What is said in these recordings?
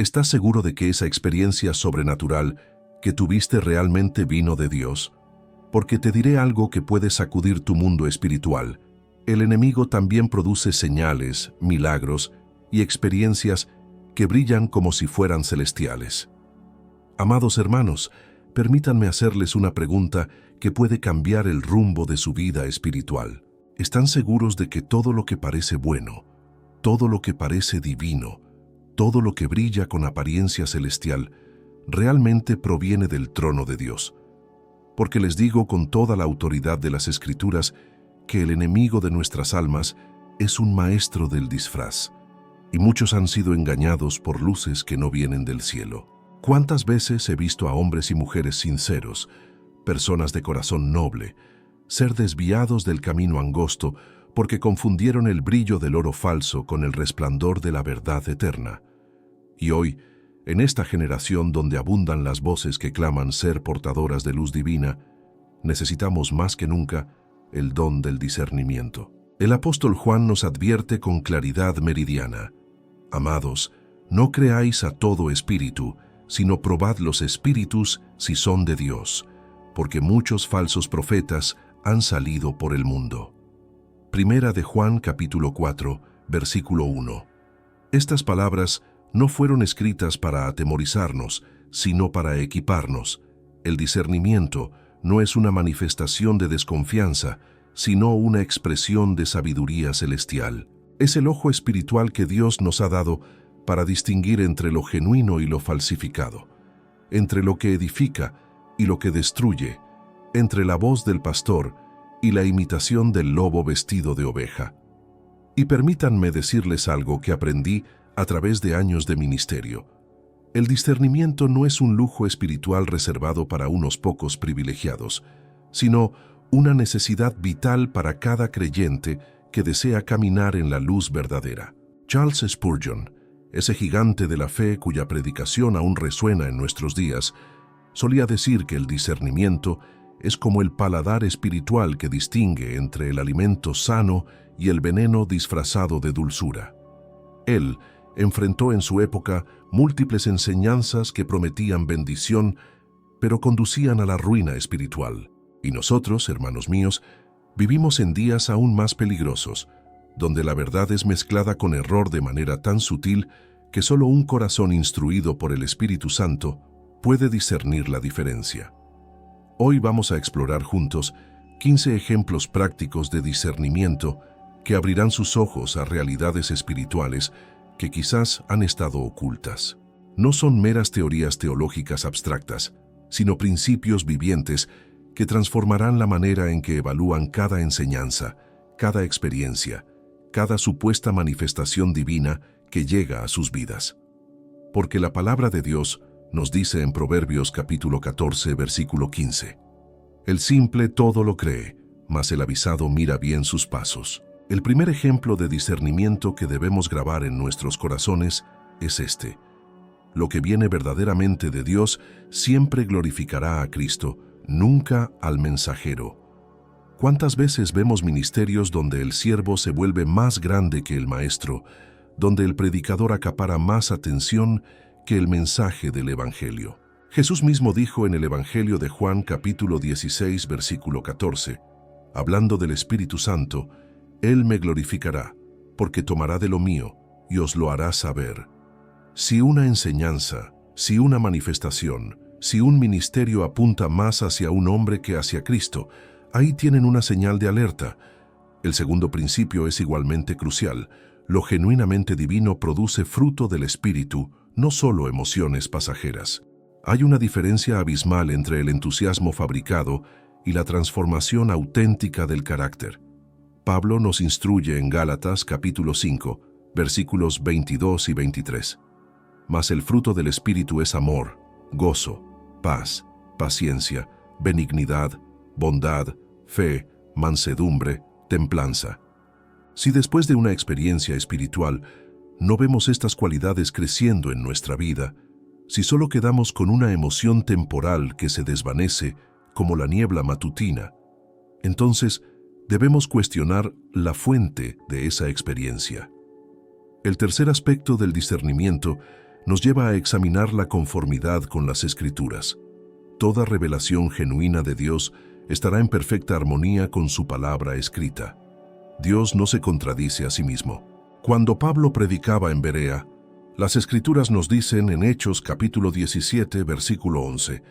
¿Estás seguro de que esa experiencia sobrenatural que tuviste realmente vino de Dios? Porque te diré algo que puede sacudir tu mundo espiritual. El enemigo también produce señales, milagros y experiencias que brillan como si fueran celestiales. Amados hermanos, permítanme hacerles una pregunta que puede cambiar el rumbo de su vida espiritual. ¿Están seguros de que todo lo que parece bueno, todo lo que parece divino, todo lo que brilla con apariencia celestial, realmente proviene del trono de Dios? Porque les digo con toda la autoridad de las Escrituras que el enemigo de nuestras almas es un maestro del disfraz, y muchos han sido engañados por luces que no vienen del cielo. ¿Cuántas veces he visto a hombres y mujeres sinceros, personas de corazón noble, ser desviados del camino angosto porque confundieron el brillo del oro falso con el resplandor de la verdad eterna? Y hoy, en esta generación donde abundan las voces que claman ser portadoras de luz divina, necesitamos más que nunca el don del discernimiento. El apóstol Juan nos advierte con claridad meridiana: Amados, no creáis a todo espíritu, sino probad los espíritus si son de Dios, porque muchos falsos profetas han salido por el mundo. Primera de Juan capítulo 4, versículo 1. Estas palabras no fueron escritas para atemorizarnos, sino para equiparnos. El discernimiento no es una manifestación de desconfianza, sino una expresión de sabiduría celestial. Es el ojo espiritual que Dios nos ha dado para distinguir entre lo genuino y lo falsificado, entre lo que edifica y lo que destruye, entre la voz del pastor y la imitación del lobo vestido de oveja. Y permítanme decirles algo que aprendí a través de años de ministerio. El discernimiento no es un lujo espiritual reservado para unos pocos privilegiados, sino una necesidad vital para cada creyente que desea caminar en la luz verdadera. Charles Spurgeon, ese gigante de la fe cuya predicación aún resuena en nuestros días, solía decir que el discernimiento es como el paladar espiritual que distingue entre el alimento sano y el veneno disfrazado de dulzura. Él enfrentó en su época múltiples enseñanzas que prometían bendición, pero conducían a la ruina espiritual. Y nosotros, hermanos míos, vivimos en días aún más peligrosos, donde la verdad es mezclada con error de manera tan sutil que solo un corazón instruido por el Espíritu Santo puede discernir la diferencia. Hoy vamos a explorar juntos 15 ejemplos prácticos de discernimiento que abrirán sus ojos a realidades espirituales que quizás han estado ocultas. No son meras teorías teológicas abstractas, sino principios vivientes que transformarán la manera en que evalúan cada enseñanza, cada experiencia, cada supuesta manifestación divina que llega a sus vidas. Porque la palabra de Dios nos dice en Proverbios capítulo 14, versículo 15: El simple todo lo cree, mas el avisado mira bien sus pasos. El primer ejemplo de discernimiento que debemos grabar en nuestros corazones es este: lo que viene verdaderamente de Dios siempre glorificará a Cristo, nunca al mensajero. ¿Cuántas veces vemos ministerios donde el siervo se vuelve más grande que el maestro, donde el predicador acapara más atención que el mensaje del Evangelio? Jesús mismo dijo en el Evangelio de Juan capítulo 16, versículo 14, hablando del Espíritu Santo: Él me glorificará, porque tomará de lo mío y os lo hará saber. Si una enseñanza, si una manifestación, si un ministerio apunta más hacia un hombre que hacia Cristo, ahí tienen una señal de alerta. El segundo principio es igualmente crucial. Lo genuinamente divino produce fruto del Espíritu, no solo emociones pasajeras. Hay una diferencia abismal entre el entusiasmo fabricado y la transformación auténtica del carácter. Pablo nos instruye en Gálatas capítulo 5, versículos 22 y 23. Mas el fruto del Espíritu es amor, gozo, paz, paciencia, benignidad, bondad, fe, mansedumbre, templanza. Si después de una experiencia espiritual no vemos estas cualidades creciendo en nuestra vida, si solo quedamos con una emoción temporal que se desvanece como la niebla matutina, entonces debemos cuestionar la fuente de esa experiencia. El tercer aspecto del discernimiento nos lleva a examinar la conformidad con las Escrituras. Toda revelación genuina de Dios estará en perfecta armonía con su palabra escrita. Dios no se contradice a sí mismo. Cuando Pablo predicaba en Berea, las Escrituras nos dicen en Hechos capítulo 17, versículo 11,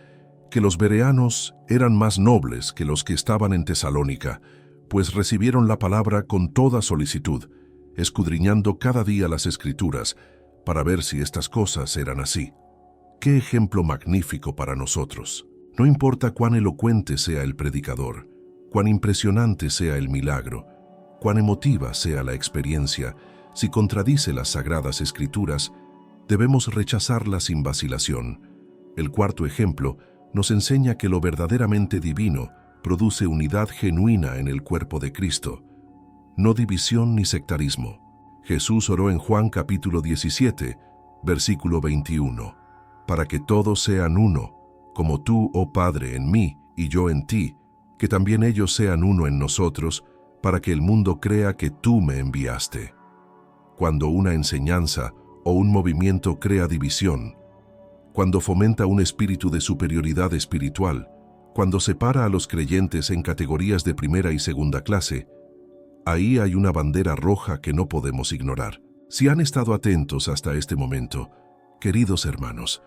que los bereanos eran más nobles que los que estaban en Tesalónica, pues recibieron la palabra con toda solicitud, escudriñando cada día las Escrituras, para ver si estas cosas eran así. ¡Qué ejemplo magnífico para nosotros! No importa cuán elocuente sea el predicador, cuán impresionante sea el milagro, cuán emotiva sea la experiencia, si contradice las Sagradas Escrituras, debemos rechazarla sin vacilación. El cuarto ejemplo nos enseña que lo verdaderamente divino produce unidad genuina en el cuerpo de Cristo, no división ni sectarismo. Jesús oró en Juan capítulo 17, versículo 21, para que todos sean uno, como tú, oh Padre, en mí y yo en ti, que también ellos sean uno en nosotros, para que el mundo crea que tú me enviaste. Cuando una enseñanza o un movimiento crea división, cuando fomenta un espíritu de superioridad espiritual, cuando separa a los creyentes en categorías de primera y segunda clase, ahí hay una bandera roja que no podemos ignorar. Si han estado atentos hasta este momento, queridos hermanos,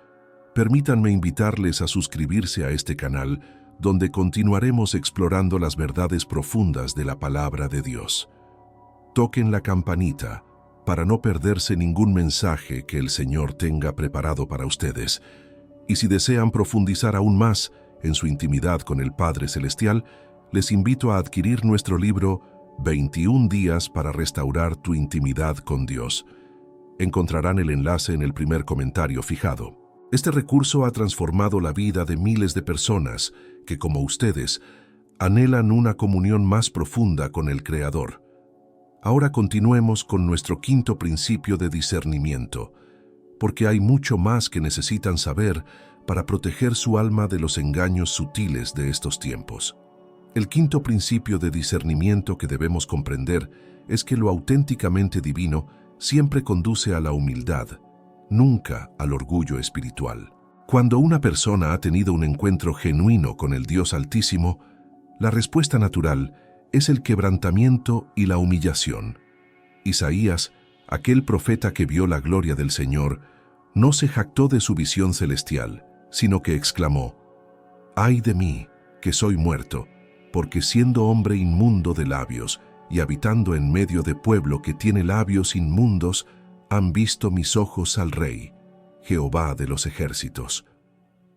permítanme invitarles a suscribirse a este canal, donde continuaremos explorando las verdades profundas de la palabra de Dios. Toquen la campanita para no perderse ningún mensaje que el Señor tenga preparado para ustedes. Y si desean profundizar aún más en su intimidad con el Padre Celestial, les invito a adquirir nuestro libro 21 días para restaurar tu intimidad con Dios. Encontrarán el enlace en el primer comentario fijado. Este recurso ha transformado la vida de miles de personas que, como ustedes, anhelan una comunión más profunda con el Creador. Ahora continuemos con nuestro quinto principio de discernimiento, porque hay mucho más que necesitan saber para proteger su alma de los engaños sutiles de estos tiempos. El quinto principio de discernimiento que debemos comprender es que lo auténticamente divino siempre conduce a la humildad, nunca al orgullo espiritual. Cuando una persona ha tenido un encuentro genuino con el Dios Altísimo, la respuesta natural es el quebrantamiento y la humillación. Isaías, aquel profeta que vio la gloria del Señor, no se jactó de su visión celestial, sino que exclamó: «¡Ay de mí, que soy muerto, porque siendo hombre inmundo de labios y habitando en medio de pueblo que tiene labios inmundos, han visto mis ojos al Rey, Jehová de los ejércitos».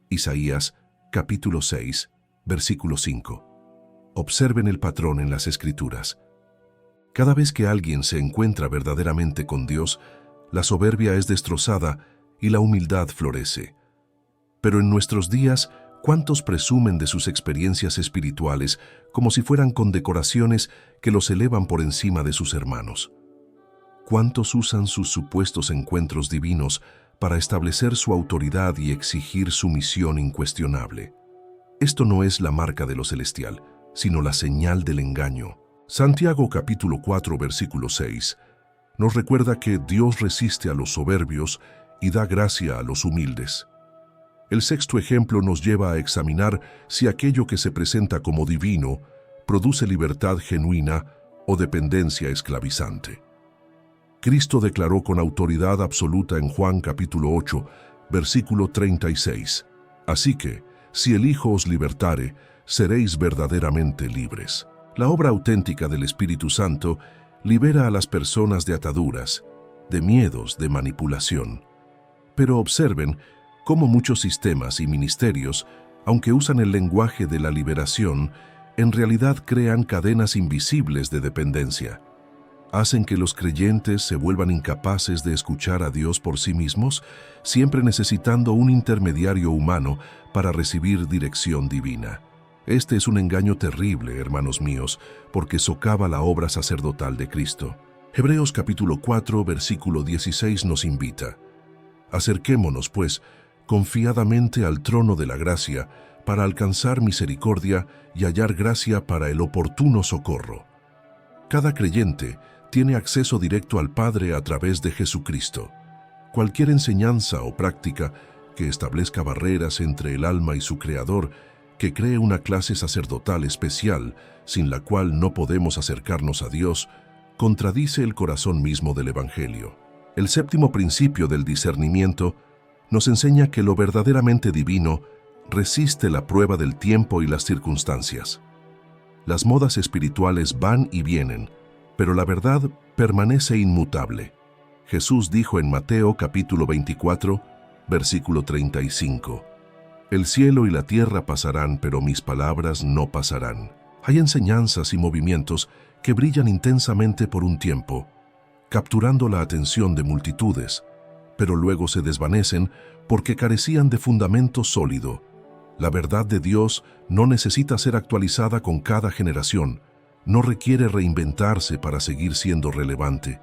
Isaías, capítulo 6, versículo 5. Observen el patrón en las Escrituras. Cada vez que alguien se encuentra verdaderamente con Dios, la soberbia es destrozada y la humildad florece. Pero en nuestros días, ¿cuántos presumen de sus experiencias espirituales como si fueran condecoraciones que los elevan por encima de sus hermanos? ¿Cuántos usan sus supuestos encuentros divinos para establecer su autoridad y exigir su misión incuestionable? Esto no es la marca de lo celestial, sino la señal del engaño. Santiago capítulo 4 versículo 6 nos recuerda que Dios resiste a los soberbios y da gracia a los humildes. El sexto ejemplo nos lleva a examinar si aquello que se presenta como divino produce libertad genuina o dependencia esclavizante. Cristo declaró con autoridad absoluta en Juan capítulo 8, versículo 36, «Así que, si el Hijo os libertare, seréis verdaderamente libres». La obra auténtica del Espíritu Santo libera a las personas de ataduras, de miedos, de manipulación. Pero observen cómo muchos sistemas y ministerios, aunque usan el lenguaje de la liberación, en realidad crean cadenas invisibles de dependencia. Hacen que los creyentes se vuelvan incapaces de escuchar a Dios por sí mismos, siempre necesitando un intermediario humano para recibir dirección divina. Este es un engaño terrible, hermanos míos, porque socava la obra sacerdotal de Cristo. Hebreos capítulo 4, versículo 16 nos invita: «Acerquémonos, pues, confiadamente al trono de la gracia, para alcanzar misericordia y hallar gracia para el oportuno socorro». Cada creyente tiene acceso directo al Padre a través de Jesucristo. Cualquier enseñanza o práctica que establezca barreras entre el alma y su Creador, que cree una clase sacerdotal especial sin la cual no podemos acercarnos a Dios, contradice el corazón mismo del Evangelio. El séptimo principio del discernimiento nos enseña que lo verdaderamente divino resiste la prueba del tiempo y las circunstancias. Las modas espirituales van y vienen, pero la verdad permanece inmutable. Jesús dijo en Mateo capítulo 24, versículo 35, «El cielo y la tierra pasarán, pero mis palabras no pasarán». Hay enseñanzas y movimientos que brillan intensamente por un tiempo, capturando la atención de multitudes, pero luego se desvanecen porque carecían de fundamento sólido. La verdad de Dios no necesita ser actualizada con cada generación, no requiere reinventarse para seguir siendo relevante.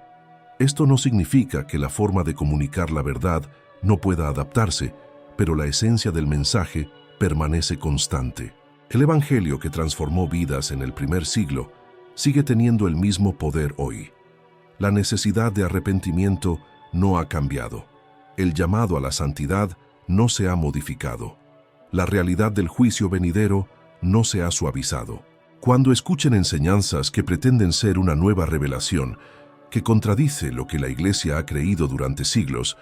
Esto no significa que la forma de comunicar la verdad no pueda adaptarse, pero la esencia del mensaje permanece constante. El Evangelio que transformó vidas en el primer siglo sigue teniendo el mismo poder hoy. La necesidad de arrepentimiento no ha cambiado. El llamado a la santidad no se ha modificado. La realidad del juicio venidero no se ha suavizado. Cuando escuchen enseñanzas que pretenden ser una nueva revelación, que contradice lo que la Iglesia ha creído durante siglos,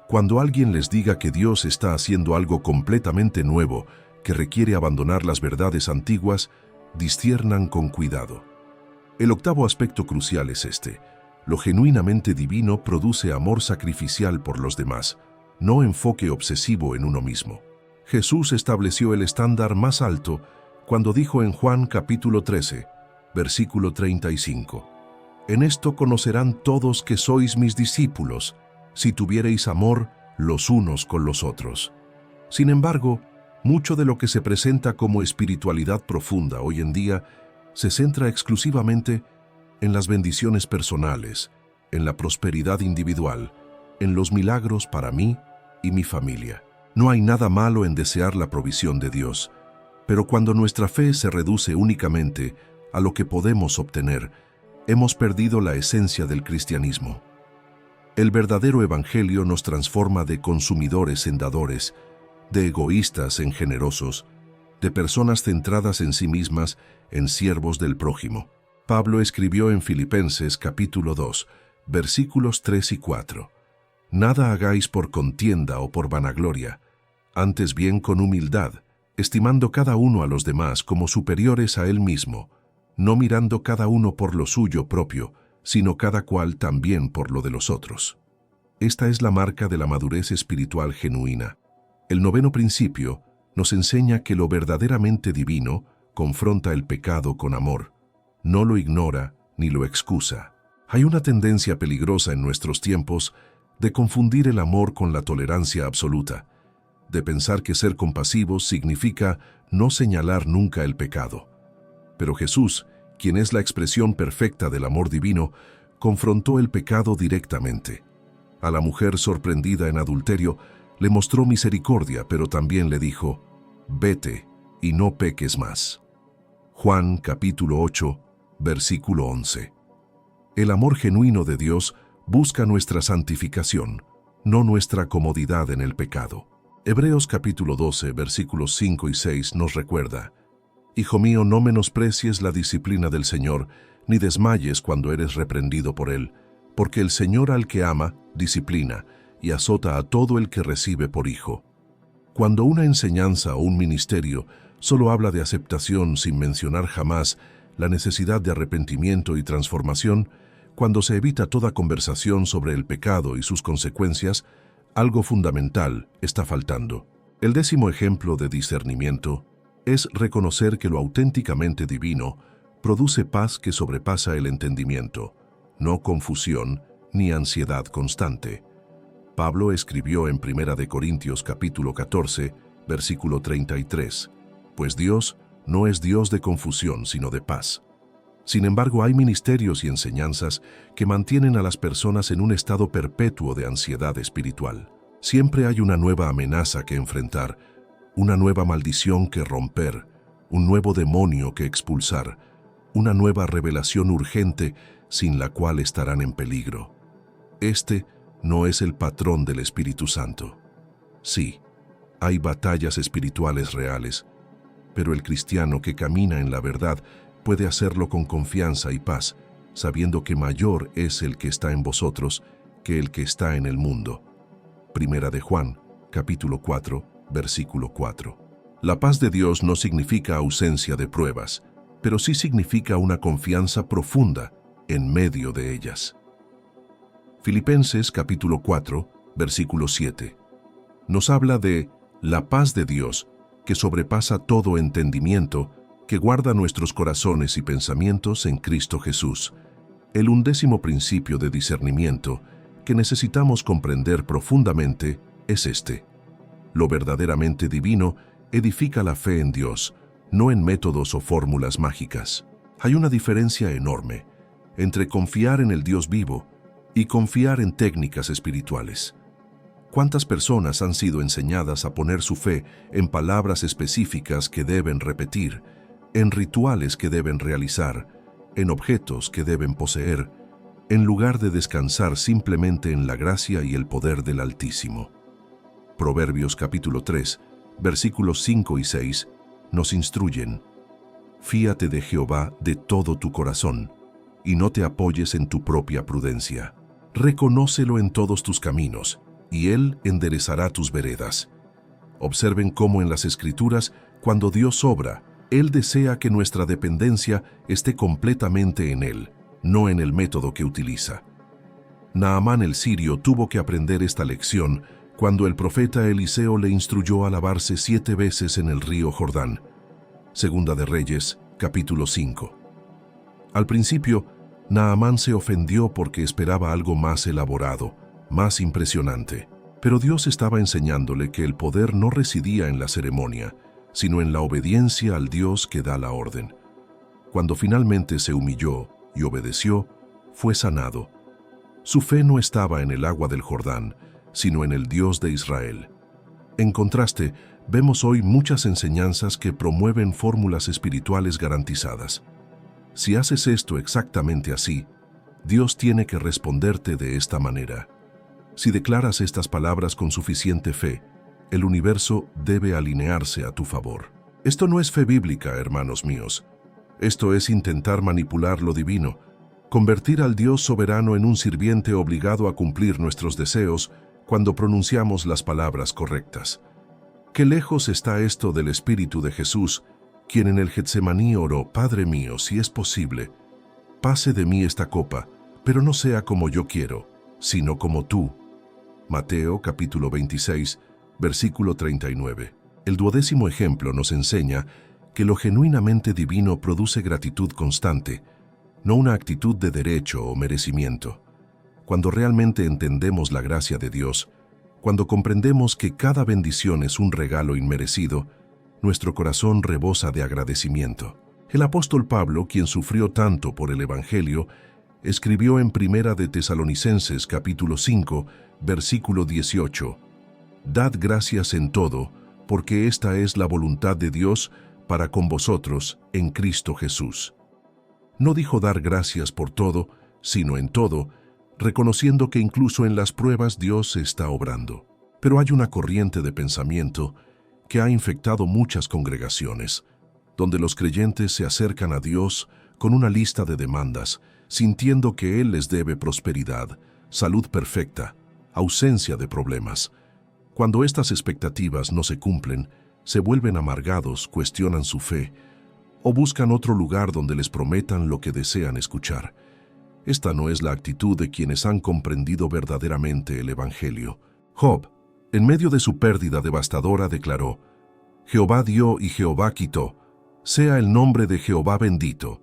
cuando alguien les diga que Dios está haciendo algo completamente nuevo, que requiere abandonar las verdades antiguas, disciernan con cuidado. El octavo aspecto crucial es este: lo genuinamente divino produce amor sacrificial por los demás, no enfoque obsesivo en uno mismo. Jesús estableció el estándar más alto cuando dijo en Juan capítulo 13, versículo 35, «En esto conocerán todos que sois mis discípulos, si tuviereis amor los unos con los otros». Sin embargo, mucho de lo que se presenta como espiritualidad profunda hoy en día se centra exclusivamente en las bendiciones personales, en la prosperidad individual, en los milagros para mí y mi familia. No hay nada malo en desear la provisión de Dios, pero cuando nuestra fe se reduce únicamente a lo que podemos obtener, hemos perdido la esencia del cristianismo. El verdadero evangelio nos transforma de consumidores en dadores, de egoístas en generosos, de personas centradas en sí mismas en siervos del prójimo. Pablo escribió en Filipenses capítulo 2, versículos 3 y 4. «Nada hagáis por contienda o por vanagloria, antes bien con humildad, estimando cada uno a los demás como superiores a él mismo, no mirando cada uno por lo suyo propio, sino cada cual también por lo de los otros». Esta es la marca de la madurez espiritual genuina. El noveno principio nos enseña que lo verdaderamente divino confronta el pecado con amor, no lo ignora ni lo excusa. Hay una tendencia peligrosa en nuestros tiempos de confundir el amor con la tolerancia absoluta, de pensar que ser compasivos significa no señalar nunca el pecado. Pero Jesús, quien es la expresión perfecta del amor divino, confrontó el pecado directamente. A la mujer sorprendida en adulterio le mostró misericordia, pero también le dijo: «Vete y no peques más». Juan capítulo 8, versículo 11. El amor genuino de Dios busca nuestra santificación, no nuestra comodidad en el pecado. Hebreos capítulo 12, versículos 5 y 6 nos recuerda: «Hijo mío, no menosprecies la disciplina del Señor, ni desmayes cuando eres reprendido por Él, porque el Señor al que ama, disciplina, y azota a todo el que recibe por hijo». Cuando una enseñanza o un ministerio solo habla de aceptación sin mencionar jamás la necesidad de arrepentimiento y transformación, cuando se evita toda conversación sobre el pecado y sus consecuencias, algo fundamental está faltando. El décimo ejemplo de discernimiento es reconocer que lo auténticamente divino produce paz que sobrepasa el entendimiento, no confusión ni ansiedad constante. Pablo escribió en 1 Corintios capítulo 14, versículo 33, «Pues Dios no es Dios de confusión, sino de paz». Sin embargo, hay ministerios y enseñanzas que mantienen a las personas en un estado perpetuo de ansiedad espiritual. Siempre hay una nueva amenaza que enfrentar, una nueva maldición que romper, un nuevo demonio que expulsar, una nueva revelación urgente sin la cual estarán en peligro. Este no es el patrón del Espíritu Santo. Sí, hay batallas espirituales reales, pero el cristiano que camina en la verdad puede hacerlo con confianza y paz, sabiendo que mayor es el que está en vosotros que el que está en el mundo. Primera de Juan, capítulo 4, versículo 4. La paz de Dios no significa ausencia de pruebas, pero sí significa una confianza profunda en medio de ellas. Filipenses capítulo 4, versículo 7. Nos habla de la paz de Dios, que sobrepasa todo entendimiento, que guarda nuestros corazones y pensamientos en Cristo Jesús. El 11º principio de discernimiento que necesitamos comprender profundamente es este. Lo verdaderamente divino edifica la fe en Dios, no en métodos o fórmulas mágicas. Hay una diferencia enorme entre confiar en el Dios vivo y confiar en técnicas espirituales. ¿Cuántas personas han sido enseñadas a poner su fe en palabras específicas que deben repetir, en rituales que deben realizar, en objetos que deben poseer, en lugar de descansar simplemente en la gracia y el poder del Altísimo? Proverbios capítulo 3, versículos 5 y 6, nos instruyen: Fíate de Jehová de todo tu corazón, y no te apoyes en tu propia prudencia. Reconócelo en todos tus caminos, y Él enderezará tus veredas. Observen cómo en las Escrituras, cuando Dios obra, Él desea que nuestra dependencia esté completamente en Él, no en el método que utiliza. Naamán el sirio tuvo que aprender esta lección cuando el profeta Eliseo le instruyó a lavarse 7 veces en el río Jordán. Segunda de Reyes, capítulo 5. Al principio, Naamán se ofendió porque esperaba algo más elaborado, más impresionante. Pero Dios estaba enseñándole que el poder no residía en la ceremonia, sino en la obediencia al Dios que da la orden. Cuando finalmente se humilló y obedeció, fue sanado. Su fe no estaba en el agua del Jordán, sino en el Dios de Israel. En contraste, vemos hoy muchas enseñanzas que promueven fórmulas espirituales garantizadas. Si haces esto exactamente así, Dios tiene que responderte de esta manera. Si declaras estas palabras con suficiente fe, el universo debe alinearse a tu favor. Esto no es fe bíblica, hermanos míos. Esto es intentar manipular lo divino, convertir al Dios soberano en un sirviente obligado a cumplir nuestros deseos cuando pronunciamos las palabras correctas. Qué lejos está esto del Espíritu de Jesús, quien en el Getsemaní oró: Padre mío, si es posible, pase de mí esta copa, pero no sea como yo quiero, sino como tú. Mateo capítulo 26, versículo 39. El 12º ejemplo nos enseña que lo genuinamente divino produce gratitud constante, no una actitud de derecho o merecimiento. Cuando realmente entendemos la gracia de Dios, cuando comprendemos que cada bendición es un regalo inmerecido, nuestro corazón rebosa de agradecimiento. El apóstol Pablo, quien sufrió tanto por el Evangelio, escribió en Primera de Tesalonicenses capítulo 5, versículo 18: Dad gracias en todo, porque esta es la voluntad de Dios para con vosotros en Cristo Jesús. No dijo dar gracias por todo, sino en todo, reconociendo que incluso en las pruebas Dios está obrando. Pero hay una corriente de pensamiento que ha infectado muchas congregaciones, donde los creyentes se acercan a Dios con una lista de demandas, sintiendo que Él les debe prosperidad, salud perfecta, ausencia de problemas. Cuando estas expectativas no se cumplen, se vuelven amargados, cuestionan su fe, o buscan otro lugar donde les prometan lo que desean escuchar. Esta no es la actitud de quienes han comprendido verdaderamente el Evangelio. Job, en medio de su pérdida devastadora, declaró: Jehová dio y Jehová quitó, sea el nombre de Jehová bendito.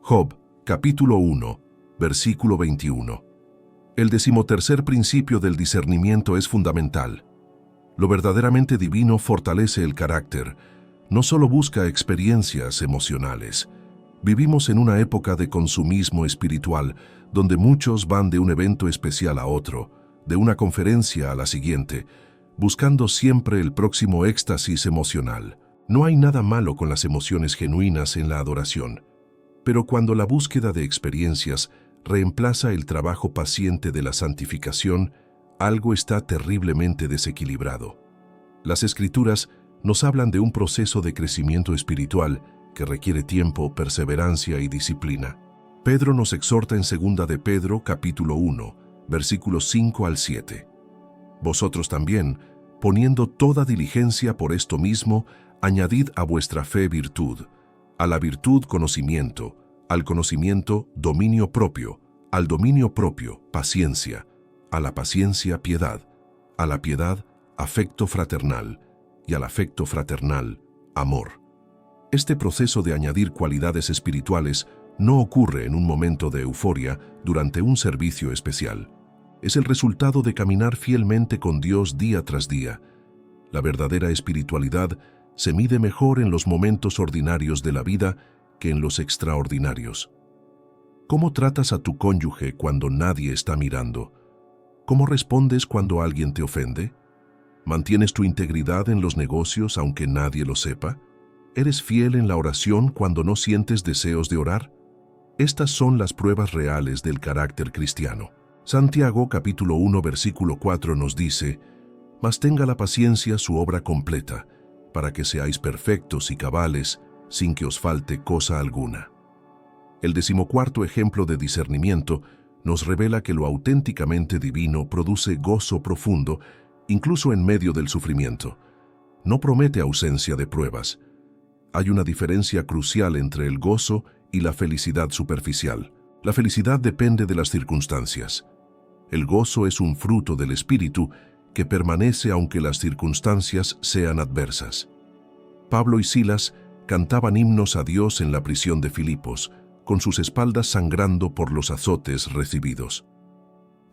Job, capítulo 1, versículo 21. El 13º principio del discernimiento es fundamental. Lo verdaderamente divino fortalece el carácter, no solo busca experiencias emocionales. Vivimos en una época de consumismo espiritual, donde muchos van de un evento especial a otro, de una conferencia a la siguiente, buscando siempre el próximo éxtasis emocional. No hay nada malo con las emociones genuinas en la adoración, pero cuando la búsqueda de experiencias reemplaza el trabajo paciente de la santificación, algo está terriblemente desequilibrado. Las Escrituras nos hablan de un proceso de crecimiento espiritual que requiere tiempo, perseverancia y disciplina. Pedro nos exhorta en 2 de Pedro, capítulo 1, versículos 5 al 7. Vosotros también, poniendo toda diligencia por esto mismo, añadid a vuestra fe virtud, a la virtud conocimiento, al conocimiento dominio propio, al dominio propio paciencia, a la paciencia piedad, a la piedad afecto fraternal y al afecto fraternal amor. Este proceso de añadir cualidades espirituales no ocurre en un momento de euforia durante un servicio especial. Es el resultado de caminar fielmente con Dios día tras día. La verdadera espiritualidad se mide mejor en los momentos ordinarios de la vida que en los extraordinarios. ¿Cómo tratas a tu cónyuge cuando nadie está mirando? ¿Cómo respondes cuando alguien te ofende? ¿Mantienes tu integridad en los negocios aunque nadie lo sepa? ¿Eres fiel en la oración cuando no sientes deseos de orar? Estas son las pruebas reales del carácter cristiano. Santiago capítulo 1 versículo 4 nos dice: «Mas tenga la paciencia su obra completa, para que seáis perfectos y cabales, sin que os falte cosa alguna». El 14º ejemplo de discernimiento nos revela que lo auténticamente divino produce gozo profundo, incluso en medio del sufrimiento. No promete ausencia de pruebas. Hay una diferencia crucial entre el gozo y la felicidad superficial. La felicidad depende de las circunstancias. El gozo es un fruto del Espíritu que permanece aunque las circunstancias sean adversas. Pablo y Silas cantaban himnos a Dios en la prisión de Filipos, con sus espaldas sangrando por los azotes recibidos.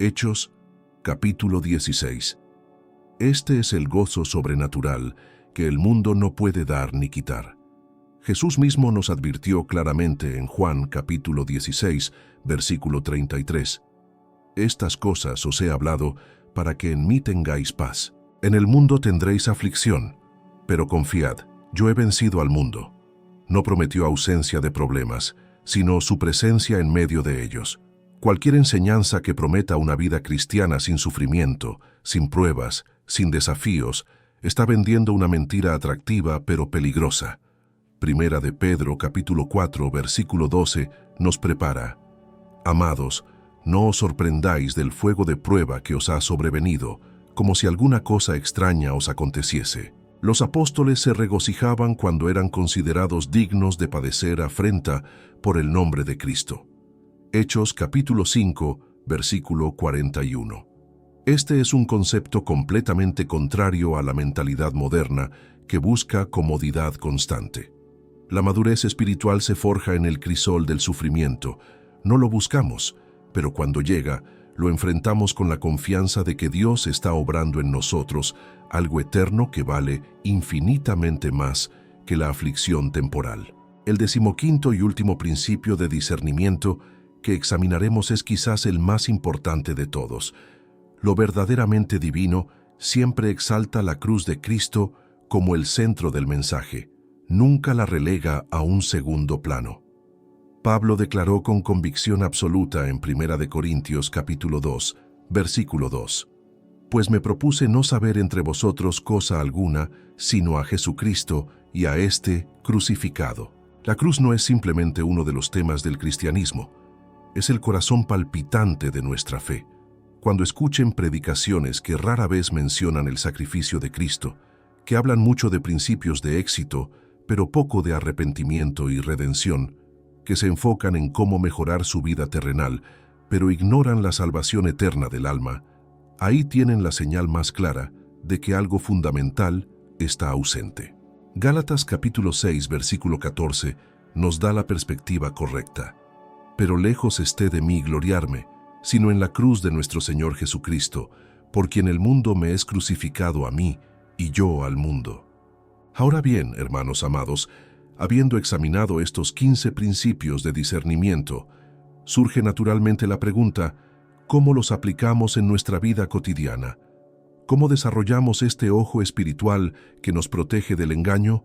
Hechos, capítulo 16. Este es el gozo sobrenatural que el mundo no puede dar ni quitar. Jesús mismo nos advirtió claramente en Juan capítulo 16, versículo 33. Estas cosas os he hablado para que en mí tengáis paz. En el mundo tendréis aflicción, pero confiad, yo he vencido al mundo. No prometió ausencia de problemas, sino su presencia en medio de ellos. Cualquier enseñanza que prometa una vida cristiana sin sufrimiento, sin pruebas, sin desafíos, está vendiendo una mentira atractiva pero peligrosa. Primera de Pedro capítulo 4 versículo 12 nos prepara: «Amados, no os sorprendáis del fuego de prueba que os ha sobrevenido, como si alguna cosa extraña os aconteciese». Los apóstoles se regocijaban cuando eran considerados dignos de padecer afrenta por el nombre de Cristo. Hechos capítulo 5, versículo 41. Este es un concepto completamente contrario a la mentalidad moderna que busca comodidad constante. La madurez espiritual se forja en el crisol del sufrimiento. No lo buscamos, pero cuando llega, lo enfrentamos con la confianza de que Dios está obrando en nosotros algo eterno que vale infinitamente más que la aflicción temporal. El 15º y último principio de discernimiento que examinaremos es quizás el más importante de todos. Lo verdaderamente divino siempre exalta la cruz de Cristo como el centro del mensaje. Nunca la relega a un segundo plano. Pablo declaró con convicción absoluta en 1 de Corintios capítulo 2, versículo 2: «Pues me propuse no saber entre vosotros cosa alguna, sino a Jesucristo y a éste crucificado». La cruz no es simplemente uno de los temas del cristianismo, es el corazón palpitante de nuestra fe. Cuando escuchen predicaciones que rara vez mencionan el sacrificio de Cristo, que hablan mucho de principios de éxito, pero poco de arrepentimiento y redención, que se enfocan en cómo mejorar su vida terrenal, pero ignoran la salvación eterna del alma, ahí tienen la señal más clara de que algo fundamental está ausente. Gálatas capítulo 6, versículo 14, nos da la perspectiva correcta. «Pero lejos esté de mí gloriarme, sino en la cruz de nuestro Señor Jesucristo, por quien el mundo me es crucificado a mí, y yo al mundo». Ahora bien, hermanos amados, habiendo examinado estos 15 principios de discernimiento, surge naturalmente la pregunta: ¿cómo los aplicamos en nuestra vida cotidiana? ¿Cómo desarrollamos este ojo espiritual que nos protege del engaño?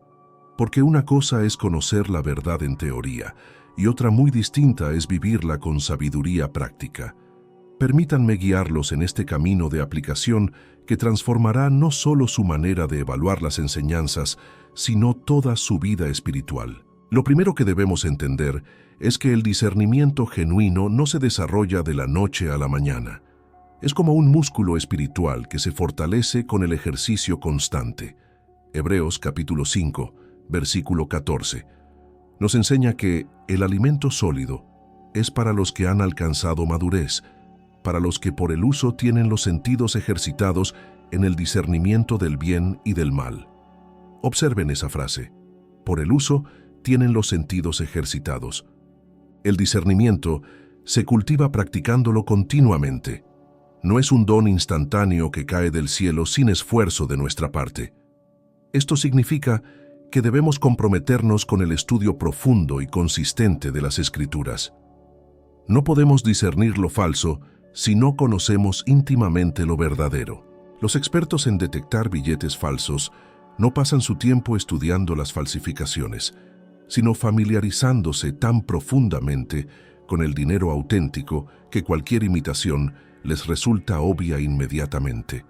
Porque una cosa es conocer la verdad en teoría, y otra muy distinta es vivirla con sabiduría práctica. Permítanme guiarlos en este camino de aplicación que transformará no solo su manera de evaluar las enseñanzas, sino toda su vida espiritual. Lo primero que debemos entender es que el discernimiento genuino no se desarrolla de la noche a la mañana. Es como un músculo espiritual que se fortalece con el ejercicio constante. Hebreos capítulo 5, versículo 14, nos enseña que el alimento sólido es para los que han alcanzado madurez, para los que por el uso tienen los sentidos ejercitados en el discernimiento del bien y del mal. Observen esa frase. Por el uso tienen los sentidos ejercitados. El discernimiento se cultiva practicándolo continuamente. No es un don instantáneo que cae del cielo sin esfuerzo de nuestra parte. Esto significa que debemos comprometernos con el estudio profundo y consistente de las Escrituras. No podemos discernir lo falso si no conocemos íntimamente lo verdadero. Los expertos en detectar billetes falsos no pasan su tiempo estudiando las falsificaciones, sino familiarizándose tan profundamente con el dinero auténtico que cualquier imitación les resulta obvia inmediatamente.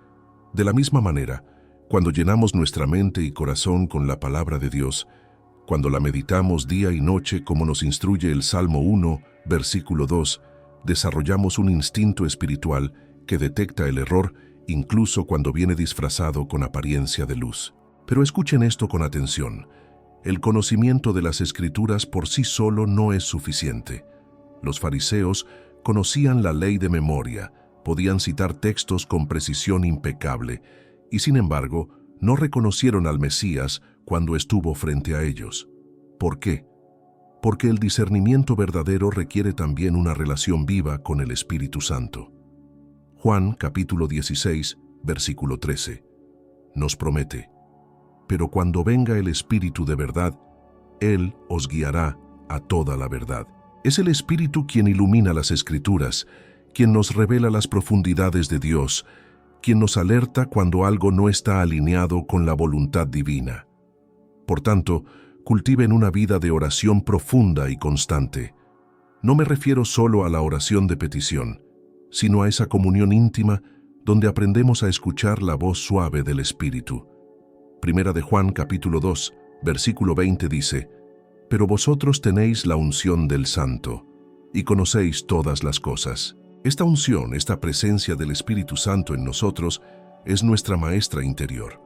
De la misma manera, cuando llenamos nuestra mente y corazón con la palabra de Dios, cuando la meditamos día y noche como nos instruye el Salmo 1, versículo 2, desarrollamos un instinto espiritual que detecta el error incluso cuando viene disfrazado con apariencia de luz. Pero escuchen esto con atención. El conocimiento de las Escrituras por sí solo no es suficiente. Los fariseos conocían la ley de memoria, podían citar textos con precisión impecable, y sin embargo, no reconocieron al Mesías cuando estuvo frente a ellos. ¿Por qué? Porque el discernimiento verdadero requiere también una relación viva con el Espíritu Santo. Juan capítulo 16, versículo 13, nos promete: pero cuando venga el Espíritu de verdad, Él os guiará a toda la verdad. Es el Espíritu quien ilumina las Escrituras, quien nos revela las profundidades de Dios, quien nos alerta cuando algo no está alineado con la voluntad divina. Por tanto, cultiven una vida de oración profunda y constante. No me refiero solo a la oración de petición, sino a esa comunión íntima donde aprendemos a escuchar la voz suave del Espíritu. Primera de Juan capítulo 2, versículo 20 dice: pero vosotros tenéis la unción del Santo, y conocéis todas las cosas. Esta unción, esta presencia del Espíritu Santo en nosotros, es nuestra maestra interior.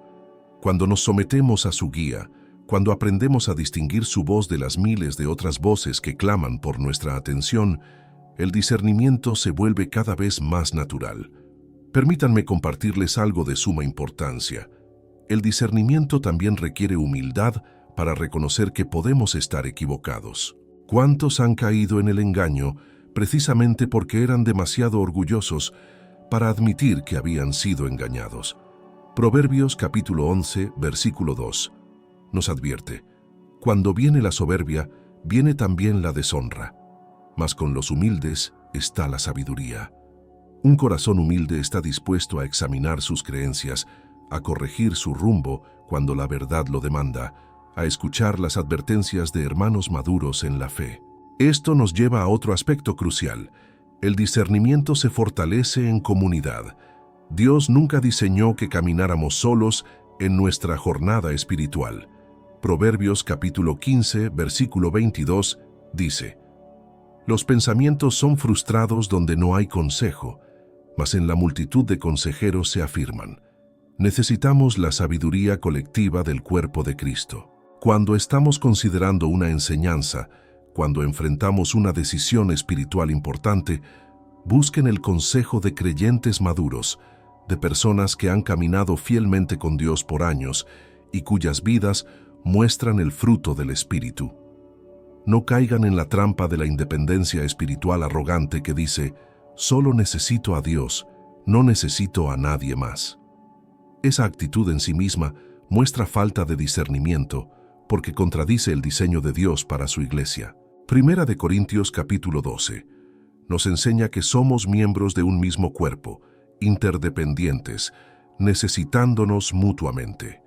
Cuando nos sometemos a su guía, cuando aprendemos a distinguir su voz de las miles de otras voces que claman por nuestra atención, el discernimiento se vuelve cada vez más natural. Permítanme compartirles algo de suma importancia. El discernimiento también requiere humildad para reconocer que podemos estar equivocados. ¿Cuántos han caído en el engaño precisamente porque eran demasiado orgullosos para admitir que habían sido engañados? Proverbios capítulo 11, versículo 2, nos advierte: cuando viene la soberbia, viene también la deshonra, mas con los humildes está la sabiduría. Un corazón humilde está dispuesto a examinar sus creencias, a corregir su rumbo cuando la verdad lo demanda, a escuchar las advertencias de hermanos maduros en la fe. Esto nos lleva a otro aspecto crucial. El discernimiento se fortalece en comunidad. Dios nunca diseñó que camináramos solos en nuestra jornada espiritual. Proverbios capítulo 15, versículo 22, dice: los pensamientos son frustrados donde no hay consejo, mas en la multitud de consejeros se afirman. Necesitamos la sabiduría colectiva del cuerpo de Cristo. Cuando estamos considerando una enseñanza, cuando enfrentamos una decisión espiritual importante, busquen el consejo de creyentes maduros, de personas que han caminado fielmente con Dios por años y cuyas vidas muestran el fruto del Espíritu. No caigan en la trampa de la independencia espiritual arrogante que dice: solo necesito a Dios, no necesito a nadie más. Esa actitud en sí misma muestra falta de discernimiento, porque contradice el diseño de Dios para su iglesia. Primera de Corintios capítulo 12 nos enseña que somos miembros de un mismo cuerpo, interdependientes, necesitándonos mutuamente.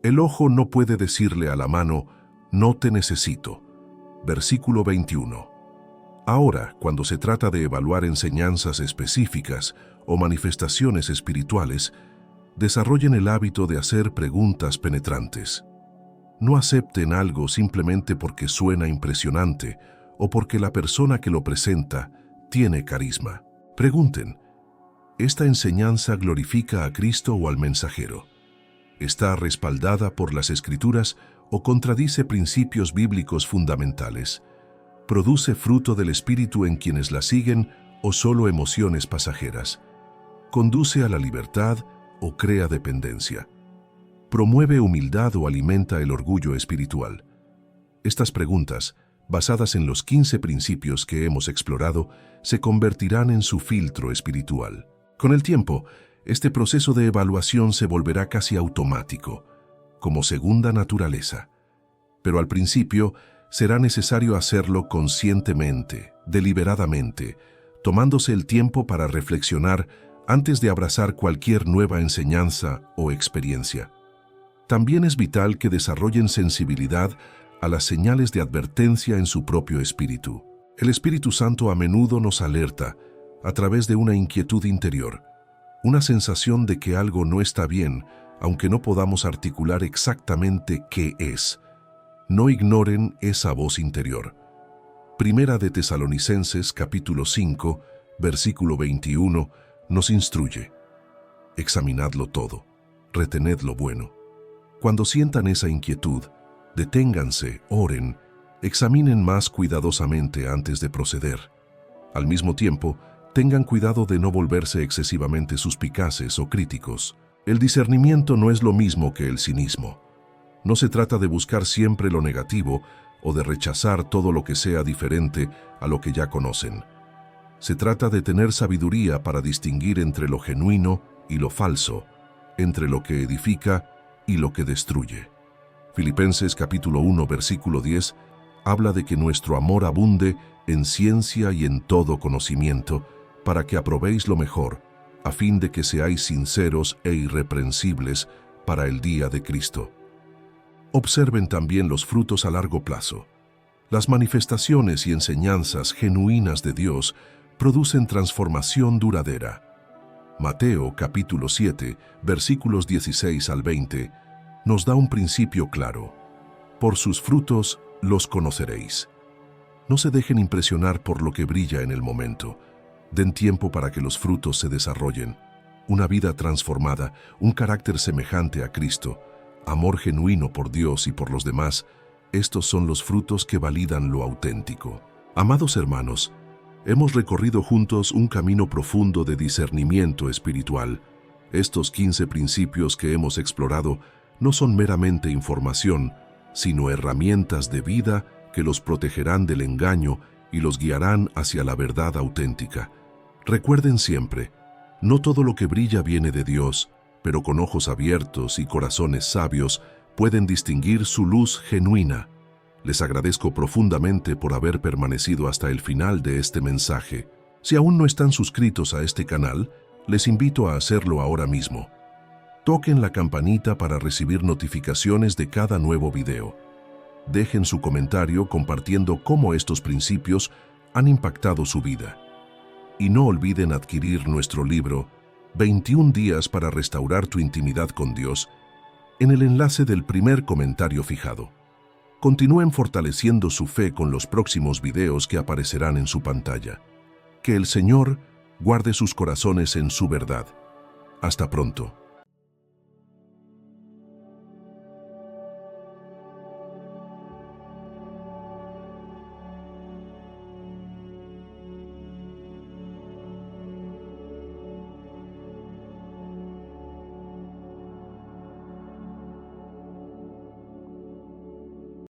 El ojo no puede decirle a la mano: no te necesito, versículo 21. Ahora, cuando se trata de evaluar enseñanzas específicas o manifestaciones espirituales, desarrollen el hábito de hacer preguntas penetrantes. No acepten algo simplemente porque suena impresionante o porque la persona que lo presenta tiene carisma. Pregunten, ¿esta enseñanza glorifica a Cristo o al mensajero? ¿Está respaldada por las Escrituras o contradice principios bíblicos fundamentales? ¿Produce fruto del Espíritu en quienes la siguen o solo emociones pasajeras? ¿Conduce a la libertad o crea dependencia? ¿Promueve humildad o alimenta el orgullo espiritual? Estas preguntas, basadas en los 15 principios que hemos explorado, se convertirán en su filtro espiritual. Con el tiempo, este proceso de evaluación se volverá casi automático, como segunda naturaleza. Pero al principio, será necesario hacerlo conscientemente, deliberadamente, tomándose el tiempo para reflexionar antes de abrazar cualquier nueva enseñanza o experiencia. También es vital que desarrollen sensibilidad a las señales de advertencia en su propio espíritu. El Espíritu Santo a menudo nos alerta a través de una inquietud interior, una sensación de que algo no está bien, aunque no podamos articular exactamente qué es. No ignoren esa voz interior. Primera de Tesalonicenses, capítulo 5, versículo 21, nos instruye: examinadlo todo, retened lo bueno. Cuando sientan esa inquietud, deténganse, oren, examinen más cuidadosamente antes de proceder. Al mismo tiempo, tengan cuidado de no volverse excesivamente suspicaces o críticos. El discernimiento no es lo mismo que el cinismo. No se trata de buscar siempre lo negativo o de rechazar todo lo que sea diferente a lo que ya conocen. Se trata de tener sabiduría para distinguir entre lo genuino y lo falso, entre lo que edifica y lo que destruye. Filipenses capítulo 1, versículo 10, habla de que nuestro amor abunde en ciencia y en todo conocimiento, para que aprobéis lo mejor, a fin de que seáis sinceros e irreprensibles para el día de Cristo. Observen también los frutos a largo plazo. Las manifestaciones y enseñanzas genuinas de Dios producen transformación duradera. Mateo capítulo 7, versículos 16 al 20, nos da un principio claro. Por sus frutos los conoceréis. No se dejen impresionar por lo que brilla en el momento. Den tiempo para que los frutos se desarrollen. Una vida transformada, un carácter semejante a Cristo, amor genuino por Dios y por los demás, estos son los frutos que validan lo auténtico. Amados hermanos, hemos recorrido juntos un camino profundo de discernimiento espiritual. Estos 15 principios que hemos explorado no son meramente información, sino herramientas de vida que los protegerán del engaño y los guiarán hacia la verdad auténtica. Recuerden siempre, no todo lo que brilla viene de Dios, pero con ojos abiertos y corazones sabios pueden distinguir su luz genuina. Les agradezco profundamente por haber permanecido hasta el final de este mensaje. Si aún no están suscritos a este canal, les invito a hacerlo ahora mismo. Toquen la campanita para recibir notificaciones de cada nuevo video. Dejen su comentario compartiendo cómo estos principios han impactado su vida. Y no olviden adquirir nuestro libro 21 días para restaurar tu intimidad con Dios en el enlace del primer comentario fijado. Continúen fortaleciendo su fe con los próximos videos que aparecerán en su pantalla. Que el Señor guarde sus corazones en su verdad. Hasta pronto.